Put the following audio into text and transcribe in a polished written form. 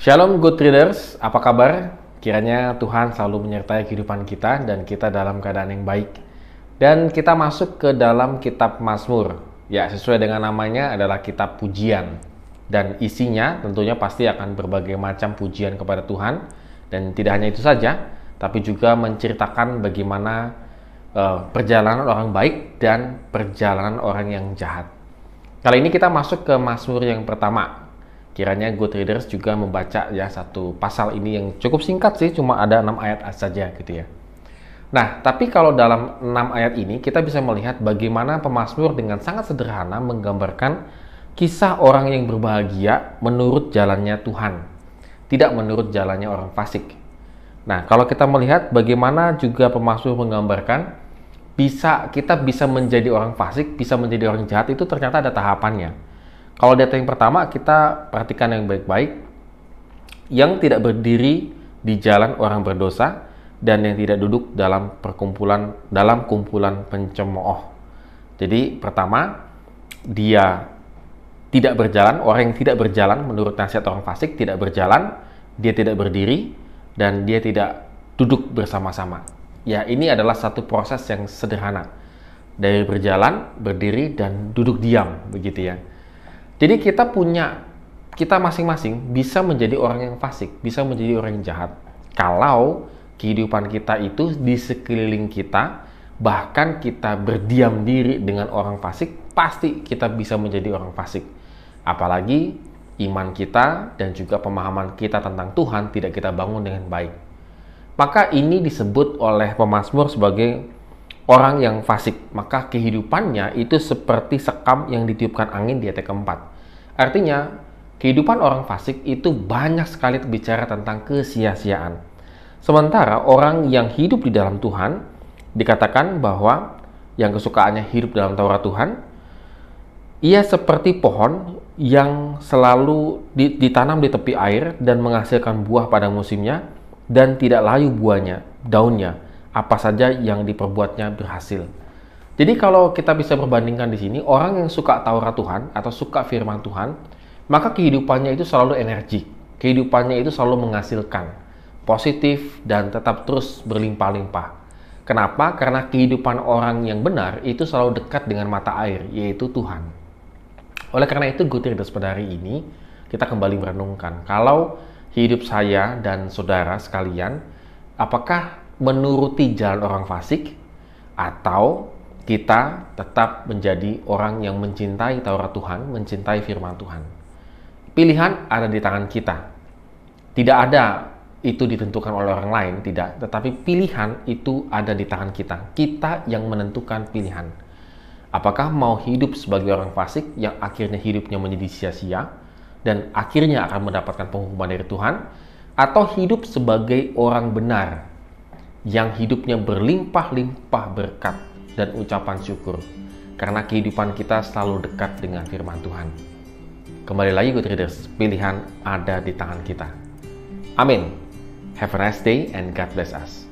Shalom Good Readers, apa kabar? Kiranya Tuhan selalu menyertai kehidupan kita dan kita dalam keadaan yang baik. Dan kita masuk ke dalam kitab Mazmur. Ya, sesuai dengan namanya adalah kitab pujian. Dan isinya tentunya pasti akan berbagai macam pujian kepada Tuhan. Dan tidak hanya itu saja, tapi juga menceritakan bagaimana perjalanan orang baik dan perjalanan orang yang jahat. Kali ini kita masuk ke Mazmur yang pertama. Kiranya Good Readers juga membaca ya satu pasal ini yang cukup singkat sih, cuma ada 6 ayat saja gitu ya. Nah, tapi kalau dalam 6 ayat ini kita bisa melihat bagaimana pemazmur dengan sangat sederhana menggambarkan kisah orang yang berbahagia menurut jalannya Tuhan, tidak menurut jalannya orang fasik. Nah, kalau kita melihat bagaimana juga pemazmur menggambarkan kita bisa menjadi orang fasik, bisa menjadi orang jahat, itu ternyata ada tahapannya. Kalau data yang pertama kita perhatikan yang baik-baik, yang tidak berdiri di jalan orang berdosa dan yang tidak duduk dalam kumpulan pencemooh. Jadi pertama, dia tidak berjalan, orang yang tidak berjalan menurut nasihat orang fasik, tidak berjalan, dia tidak berdiri dan dia tidak duduk bersama-sama. Ya, ini adalah satu proses yang sederhana. Dari berjalan, berdiri dan duduk diam begitu ya. Jadi kita masing-masing bisa menjadi orang yang fasik, bisa menjadi orang yang jahat. Kalau kehidupan kita itu di sekeliling kita, bahkan kita berdiam diri dengan orang fasik, pasti kita bisa menjadi orang fasik. Apalagi iman kita dan juga pemahaman kita tentang Tuhan tidak kita bangun dengan baik. Maka ini disebut oleh pemazmur sebagai orang yang fasik, maka kehidupannya itu seperti sekam yang ditiupkan angin di ayat keempat. Artinya, kehidupan orang fasik itu banyak sekali bicara tentang kesia-siaan. Sementara orang yang hidup di dalam Tuhan, dikatakan bahwa yang kesukaannya hidup dalam Taurat Tuhan, ia seperti pohon yang selalu ditanam di tepi air dan menghasilkan buah pada musimnya, dan tidak layu buahnya, daunnya, apa saja yang diperbuatnya berhasil. Jadi kalau kita bisa perbandingkan di sini, orang yang suka Taurat Tuhan atau suka firman Tuhan, maka kehidupannya itu selalu energik. Kehidupannya itu selalu menghasilkan, positif dan tetap terus berlimpah-limpah. Kenapa? Karena kehidupan orang yang benar itu selalu dekat dengan mata air, yaitu Tuhan. Oleh karena itu, Good Readers pada hari ini, kita kembali merenungkan, kalau hidup saya dan saudara sekalian, apakah menuruti jalan orang fasik atau kita tetap menjadi orang yang mencintai Taurat Tuhan, mencintai firman Tuhan? Pilihan ada di tangan kita. Tidak ada itu ditentukan oleh orang lain, tidak. Tetapi pilihan itu ada di tangan kita. Kita yang menentukan pilihan. Apakah mau hidup sebagai orang fasik yang akhirnya hidupnya menjadi sia-sia dan akhirnya akan mendapatkan penghukuman dari Tuhan, atau hidup sebagai orang benar yang hidupnya berlimpah-limpah berkat dan ucapan syukur karena kehidupan kita selalu dekat dengan firman Tuhan. Kembali lagi Good Readers, pilihan ada di tangan kita. Amin. Have a nice day and God bless us.